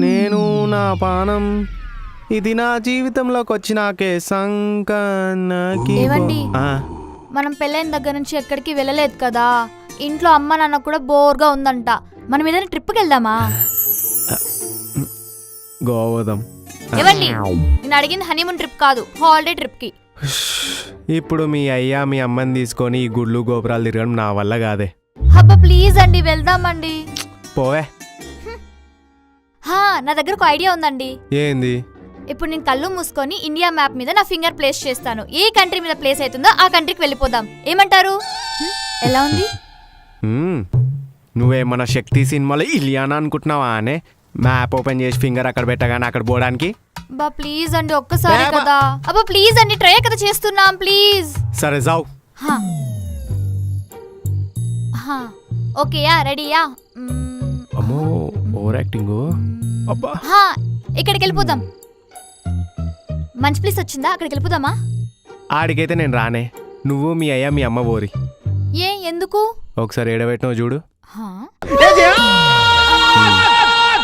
నేను నా పానం ఇది నా జీవితంలోకి వచ్చినాకే సంకనకి ఏవండి? మనం పెళ్ళైన దగ్గర నుంచి ఎక్కడికి వెళ్ళలేదు కదా, ఇంట్లో అమ్మ నాన్న కూడా బోర్గా ఉందంట. మనం ఏదైనా ట్రిప్కి వెళ్దామా? గోవదం. ఏవండి, నేను అడిగింది హనీమూన్ ట్రిప్ కాదు, హాలిడే ట్రిప్కి. ఇప్పుడు మీ అయ్యా మీ అమ్మని తీసుకొని ఈ గుళ్ళు గోపురాలు తిరగడం నా వల్ల కాదే. అబ్బా ప్లీజ్ అండి, వెళ్దామండి. పోవే. నా దగ్గర ఒక ఐడియా ఉందండి. ఏంది? ఇప్పుడు నేను కళ్ళు మూసుకొని ఇండియా మ్యాప్ మీద నా ఫింగర్ ప్లేస్ చేస్తాను. ఏ కంట్రీ మీద ప్లేస్ అవుతుందో ఆ కంట్రీకి వెళ్ళిపోదాం. ఏమంటారు? ఎలా ఉంది? నువ్వేమన్నా శక్తి సినిమాలో ఇలియానా అనుకుంటున్నావా అనే? మ్యాప్ ఓపెన్ చేసి ఫింగర్ అక్కడ పెట్టగానే అక్కడ పోవడానికి. బా ప్లీజ్ అండి, ఒక్కసారి కదా. అబ్బా ప్లీజ్ అండి, ట్రై కదా చేస్తున్నాం, ప్లీజ్. సరే జావ్. ఓకేయా, రెడీయా? అమ్మో ఓవర్ యాక్టింగ్. అబ్బా ఇక్కడికి వెళ్ళిపోదాం. మంచి ప్లేస్ వచ్చిందా, అక్కడికి వెళ్ళిపోదామా? ఆడికైతే నేను రానే. నువ్వు మీ అయ్యా మీ అమ్మ పోరి. ఎందుకు? ఒకసారి ఏడబెట్టినావు చూడు.